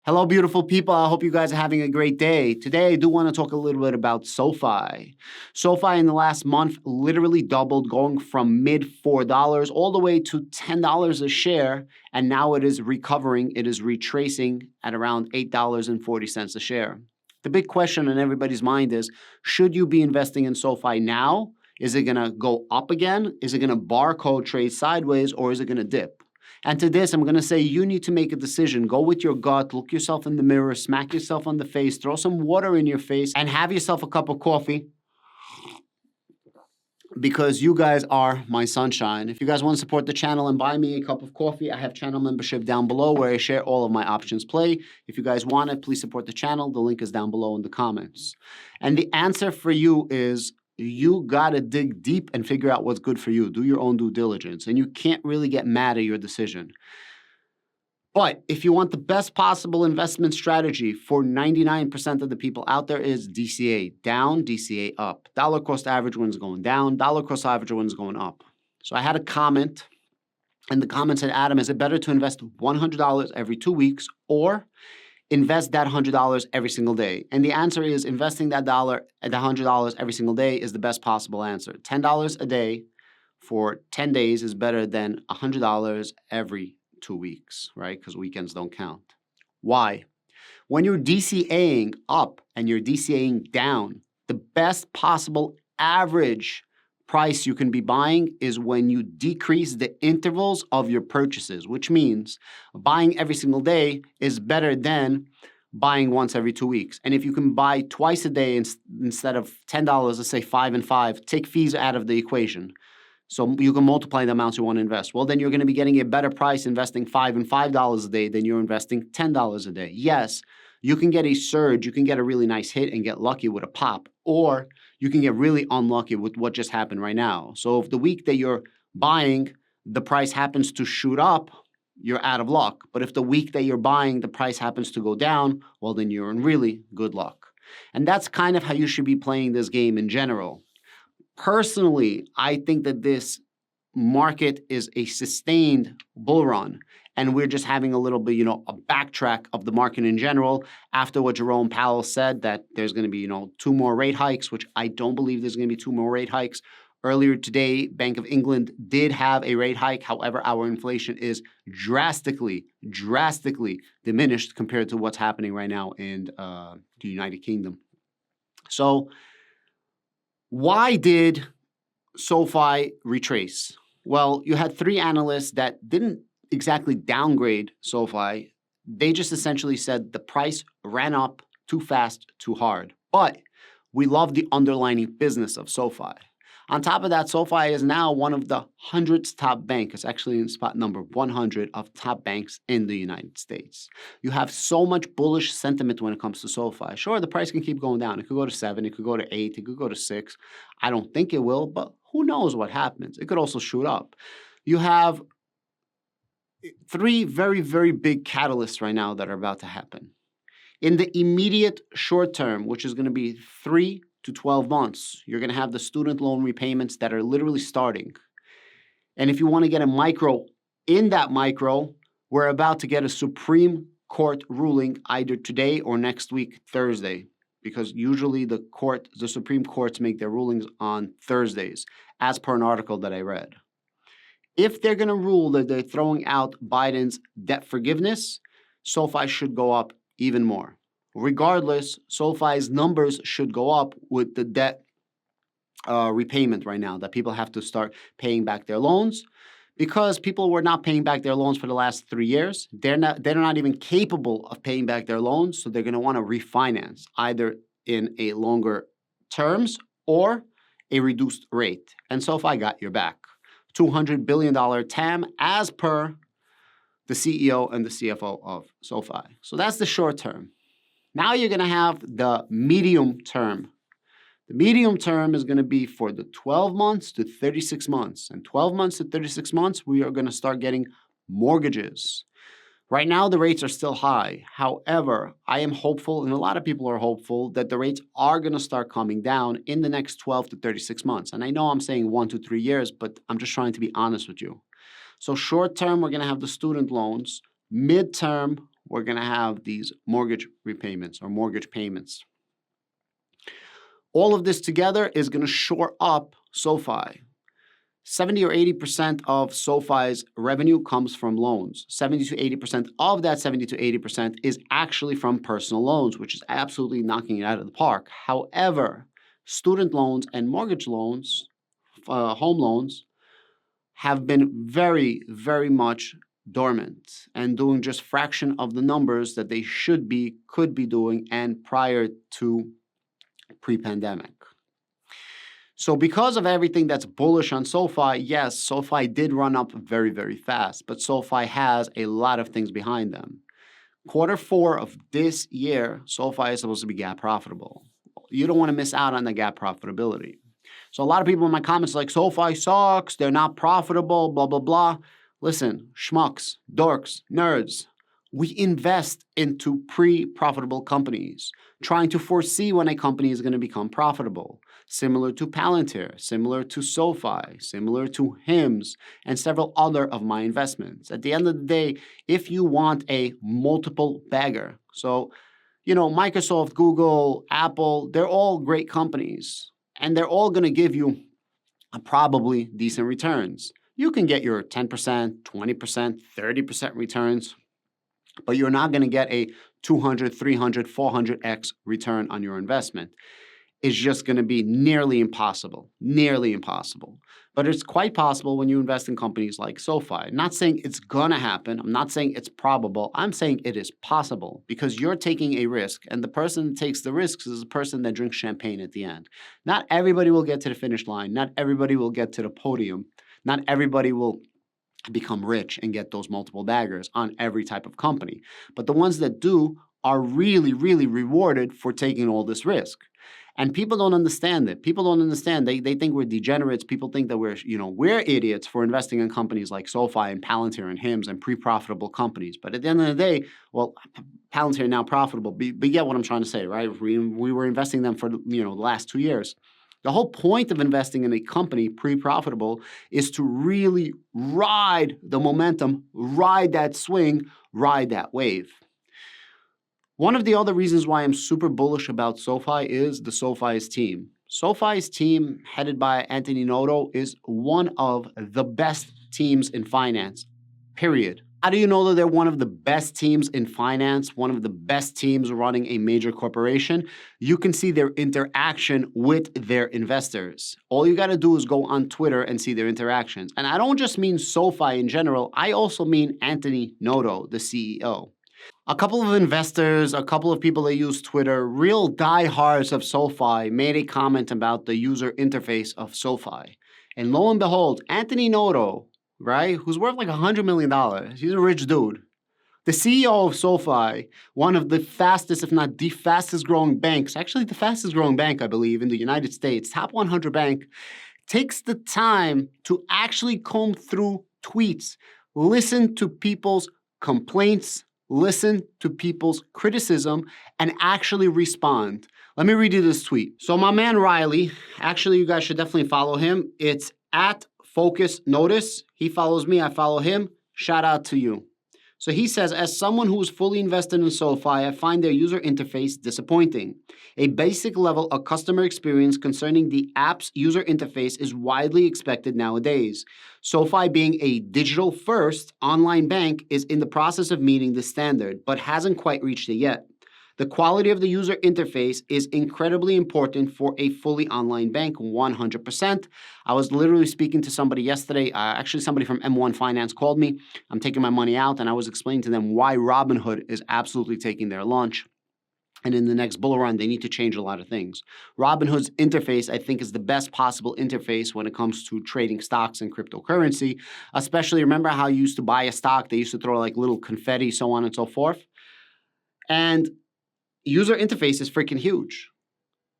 Hello, beautiful people. I hope you guys are having a great day. Today, I do want to talk a little bit about SoFi. SoFi in the last month literally doubled, going from mid $4 all the way to $10 a share. And now it is recovering. It is retracing at around $8.40 a share. The big question on everybody's mind is, should you be investing in SoFi now? Is it going to go up again? Is it going to barcode trade sideways, or is it going to dip? And to this, I'm going to say you need to make a decision. Go with your gut, look yourself in the mirror, smack yourself on the face, throw some water in your face, and have yourself a cup of coffee, because you guys are my sunshine. If you guys want to support the channel and buy me a cup of coffee, I have channel membership down below where I share all of my options play. If you guys want it, please support the channel. The link is down below in the comments. And the answer for you is, you got to dig deep and figure out what's good for you. Do your own due diligence. And you can't really get mad at your decision. But if you want the best possible investment strategy for 99% of the people out there, is DCA down, DCA up. Dollar cost average when it's going down, dollar cost average when it's going up. So I had a comment, and the comment said, Adam, is it better to invest $100 every 2 weeks or invest that $100 every single day? And the answer is, investing that $100 every single day is the best possible answer. $10 a day for 10 days is better than $100 every 2 weeks, right? Because weekends don't count. Why? When you're DCAing up and you're DCAing down, the best possible average price you can be buying is when you decrease the intervals of your purchases, which means buying every single day is better than buying once every 2 weeks. And if you can buy twice a day instead of $10, let's say 5 and 5, take fees out of the equation, so you can multiply the amounts you want to invest. Well, then you're going to be getting a better price investing $5 and $5 a day than you're investing $10 a day. Yes, you can get a surge, you can get a really nice hit and get lucky with a pop, or you can get really unlucky with what just happened right now. So if the week that you're buying, the price happens to shoot up, you're out of luck. But if the week that you're buying, the price happens to go down, well, then you're in really good luck. And that's kind of how you should be playing this game in general. Personally, I think that this market is a sustained bull run, and we're just having a little bit, a backtrack of the market in general after what Jerome Powell said, that there's going to be, 2 more rate hikes, which I don't believe there's going to be 2 more rate hikes. Earlier today, Bank of England did have a rate hike. However, our inflation is drastically diminished compared to what's happening right now in the United Kingdom. So why did SoFi retrace? Well, you had 3 analysts that didn't exactly downgrade SoFi. They just essentially said the price ran up too fast, too hard. But we love the underlying business of SoFi. On top of that, SoFi is now one of the 100th top bank. It's actually in spot number 100 of top banks in the United States. You have so much bullish sentiment when it comes to SoFi. Sure, the price can keep going down. It could go to 7, it could go to 8, it could go to 6. I don't think it will, but who knows what happens? It could also shoot up. You have 3 very, very big catalysts right now that are about to happen. In the immediate short term, which is going to be 3 to 12 months, you're going to have the student loan repayments that are literally starting. And if you want to get a micro, in that micro, we're about to get a Supreme Court ruling either today or next week, Thursday, because usually the Supreme Courts make their rulings on Thursdays, as per an article that I read. If they're going to rule that they're throwing out Biden's debt forgiveness, SoFi should go up even more. Regardless, SoFi's numbers should go up with the debt repayment right now, that people have to start paying back their loans, because people were not paying back their loans for the last 3 years. They're not even capable of paying back their loans, so they're going to want to refinance either in a longer terms or a reduced rate. And SoFi got your back. $200 billion TAM as per the CEO and the CFO of SoFi. So that's the short term. Now you're going to have the medium term. The medium term is going to be for the 12 months to 36 months. And 12 months to 36 months, we are going to start getting mortgages. Right now, the rates are still high. However, I am hopeful, and a lot of people are hopeful, that the rates are going to start coming down in the next 12 to 36 months. And I know I'm saying 1 to 3 years, but I'm just trying to be honest with you. So short term, we're going to have the student loans. Midterm, we're going to have these mortgage repayments or mortgage payments. All of this together is going to shore up SoFi. 70 or 80% of SoFi's revenue comes from loans. 70 to 80% of that 70 to 80% is actually from personal loans, which is absolutely knocking it out of the park. However, student loans and mortgage loans, home loans, have been very, very much dormant and doing just fraction of the numbers that they could be doing and prior to pre-pandemic. So because of everything that's bullish on SoFi, yes, SoFi did run up very, very fast, but SoFi has a lot of things behind them. Q4 of this year, SoFi is supposed to be GAAP profitable. You don't want to miss out on the GAAP profitability. So a lot of people in my comments are like, SoFi sucks, they're not profitable, blah, blah, blah. Listen, schmucks, dorks, nerds, we invest into pre-profitable companies, trying to foresee when a company is going to become profitable. Similar to Palantir, similar to SoFi, similar to HIMS, and several other of my investments. At the end of the day, if you want a multiple bagger, so, Microsoft, Google, Apple, they're all great companies, and they're all going to give you probably decent returns. You can get your 10%, 20%, 30% returns, but you're not going to get a 200, 300, 400x return on your investment. It's just going to be nearly impossible. But it's quite possible when you invest in companies like SoFi. I'm not saying it's going to happen. I'm not saying it's probable. I'm saying it is possible because you're taking a risk, and the person that takes the risks is the person that drinks champagne at the end. Not everybody will get to the finish line. Not everybody will get to the podium. Not everybody will become rich and get those multiple baggers on every type of company. But the ones that do are really, really rewarded for taking all this risk. And people don't understand it. People don't understand. They think we're degenerates. People think that we're idiots for investing in companies like SoFi and Palantir and HIMS and pre-profitable companies. But at the end of the day, well, Palantir now profitable. But you get what I'm trying to say, right? We were investing them for the last 2 years. The whole point of investing in a company pre-profitable is to really ride the momentum, ride that swing, ride that wave. One of the other reasons why I'm super bullish about SoFi is the SoFi's team. SoFi's team, headed by Anthony Noto, is one of the best teams in finance, period. How do you know that they're one of the best teams in finance, one of the best teams running a major corporation? You can see their interaction with their investors. All you got to do is go on Twitter and see their interactions. And I don't just mean SoFi in general. I also mean Anthony Noto, the CEO. A couple of investors, a couple of people that use Twitter, real diehards of SoFi, made a comment about the user interface of SoFi. And lo and behold, Anthony Noto, right, who's worth like $100 million, he's a rich dude. The CEO of SoFi, one of the fastest, if not the fastest growing banks, actually the fastest growing bank, I believe, in the United States, top 100 bank, takes the time to actually comb through tweets, listen to people's complaints, listen to people's criticism, and actually respond. Let me read you this tweet. So my man Riley, actually you guys should definitely follow him. It's at Focus Notice. He follows me, I follow him. Shout out to you. So he says, as someone who is fully invested in SoFi, I find their user interface disappointing. A basic level of customer experience concerning the app's user interface is widely expected nowadays. SoFi, being a digital-first online bank, is in the process of meeting the standard, but hasn't quite reached it yet. The quality of the user interface is incredibly important for a fully online bank, 100%. I was literally speaking to somebody yesterday, actually somebody from M1 Finance called me. I'm taking my money out, and I was explaining to them why Robinhood is absolutely taking their lunch. And in the next bull run, they need to change a lot of things. Robinhood's interface, I think, is the best possible interface when it comes to trading stocks and cryptocurrency. Especially, remember how you used to buy a stock, they used to throw like little confetti, so on and so forth. And user interface is freaking huge.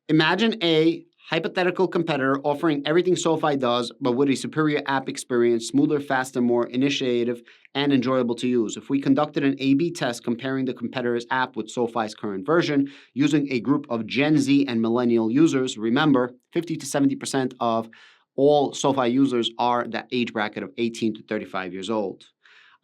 Imagine a hypothetical competitor offering everything SoFi does, but with a superior app experience, smoother, faster, more initiative, and enjoyable to use. If we conducted an A/B test comparing the competitor's app with SoFi's current version, using a group of Gen Z and millennial users, remember, 50 to 70% of all SoFi users are that age bracket of 18 to 35 years old.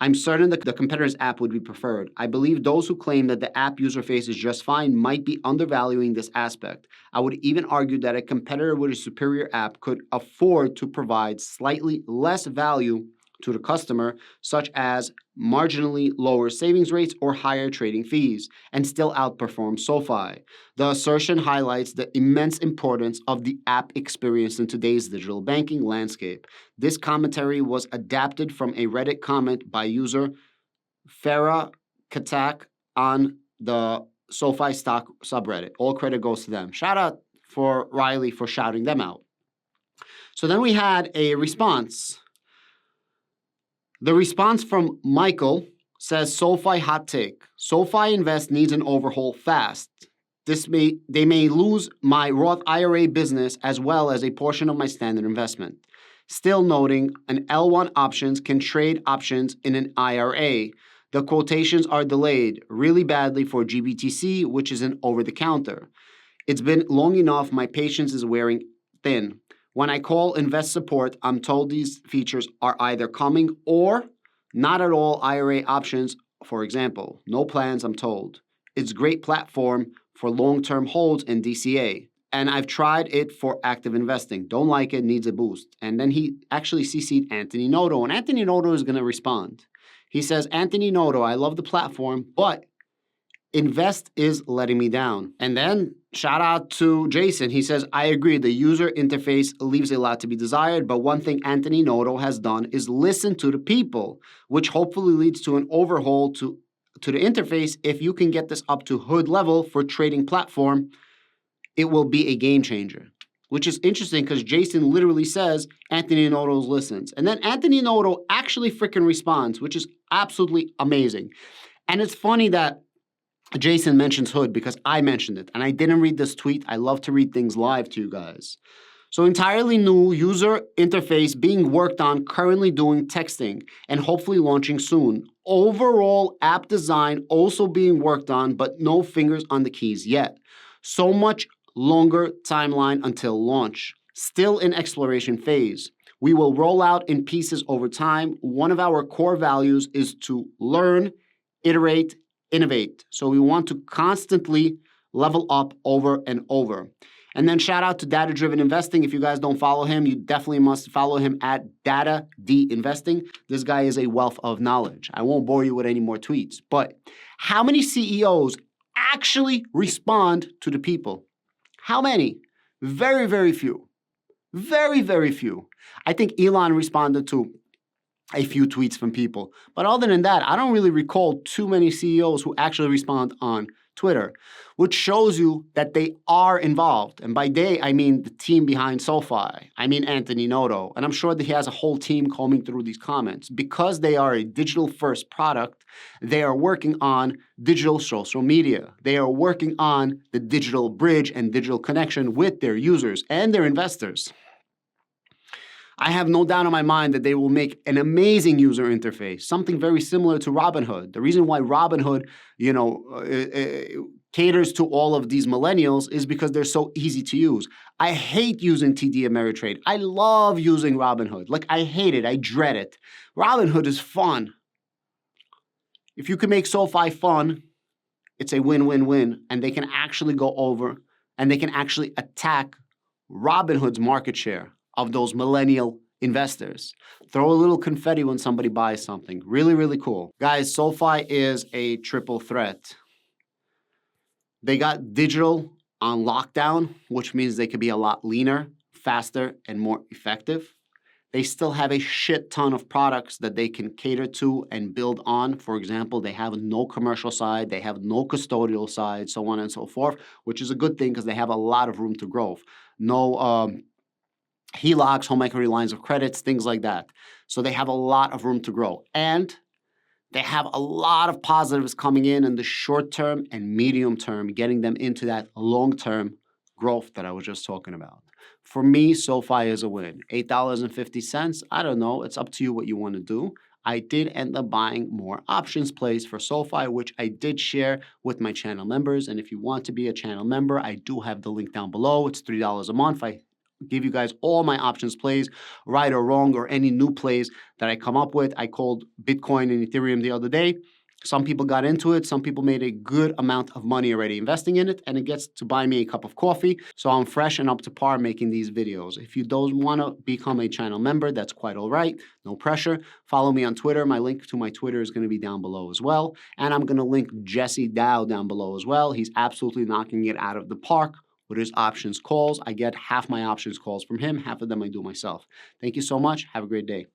I'm certain that the competitor's app would be preferred. I believe those who claim that the app user face is just fine might be undervaluing this aspect. I would even argue that a competitor with a superior app could afford to provide slightly less value to the customer, such as marginally lower savings rates or higher trading fees, and still outperform SoFi. The assertion highlights the immense importance of the app experience in today's digital banking landscape. This commentary was adapted from a Reddit comment by user Farah Katak on the SoFi stock subreddit. All credit goes to them. Shout out for Riley for shouting them out. So then we had a response. The response from Michael says, SoFi hot take. SoFi Invest needs an overhaul fast. They may lose my Roth IRA business as well as a portion of my standard investment. Still noting an L1 options can trade options in an IRA. The quotations are delayed really badly for GBTC, which is an over-the-counter. It's been long enough, my patience is wearing thin. When I call Invest Support, I'm told these features are either coming or not at all IRA options, for example. No plans, I'm told. It's a great platform for long-term holds and DCA. And I've tried it for active investing. Don't like it, needs a boost. And then he actually CC'd Anthony Noto, and Anthony Noto is going to respond. He says, Anthony Noto, I love the platform, but Invest is letting me down. And then shout out to Jason. He says, I agree. The user interface leaves a lot to be desired, but one thing Anthony Noto has done is listen to the people, which hopefully leads to an overhaul to the interface. If you can get this up to hood level for trading platform, it will be a game changer. Which is interesting because Jason literally says Anthony Noto listens. And then Anthony Noto actually freaking responds, which is absolutely amazing. And it's funny that Jason mentions Hood because I mentioned it and I didn't read this tweet. I love to read things live to you guys. So entirely new user interface being worked on, currently doing texting and hopefully launching soon. Overall app design also being worked on, but no fingers on the keys yet. So much longer timeline until launch. Still in exploration phase. We will roll out in pieces over time. One of our core values is to learn, iterate, innovate. So we want to constantly level up over and over. And then shout out to Data Driven Investing. If you guys don't follow him, you definitely must follow him at Data D Investing. This guy is a wealth of knowledge. I won't bore you with any more tweets, but how many CEOs actually respond to the people? How many? Very, very few. Very, very few. I think Elon responded to a few tweets from people. But other than that, I don't really recall too many CEOs who actually respond on Twitter, which shows you that they are involved. And by they, I mean the team behind SoFi. I mean Anthony Noto. And I'm sure that he has a whole team combing through these comments. Because they are a digital-first product, they are working on digital social media. They are working on the digital bridge and digital connection with their users and their investors. I have no doubt in my mind that they will make an amazing user interface, something very similar to Robinhood. The reason why Robinhood, caters to all of these millennials is because they're so easy to use. I hate using TD Ameritrade. I love using Robinhood. Like, I hate it. I dread it. Robinhood is fun. If you can make SoFi fun, it's a win-win-win, and they can actually go over and they can actually attack Robinhood's market share of those millennial investors. Throw a little confetti when somebody buys something. Really, really cool. Guys, SoFi is a triple threat. They got digital on lockdown, which means they could be a lot leaner, faster, and more effective. They still have a shit ton of products that they can cater to and build on. For example, they have no commercial side, they have no custodial side, so on and so forth, which is a good thing because they have a lot of room to grow. No HELOCs, home equity lines of credits, things like that. So they have a lot of room to grow. And they have a lot of positives coming in the short term and medium term, getting them into that long-term growth that I was just talking about. For me, SoFi is a win. $8.50, I don't know. It's up to you what you want to do. I did end up buying more options plays for SoFi, which I did share with my channel members. And if you want to be a channel member, I do have the link down below. It's $3 a month. I give you guys all my options plays, right or wrong, or any new plays that I come up with. I called Bitcoin and Ethereum the other day. Some people got into it. Some people made a good amount of money already investing in it, and it gets to buy me a cup of coffee. So I'm fresh and up to par making these videos. If you don't want to become a channel member, that's quite all right. No pressure. Follow me on Twitter. My link to my Twitter is going to be down below as well. And I'm going to link Jesse Dow down below as well. He's absolutely knocking it out of the park with his options calls. I get half my options calls from him. Half of them I do myself. Thank you so much. Have a great day.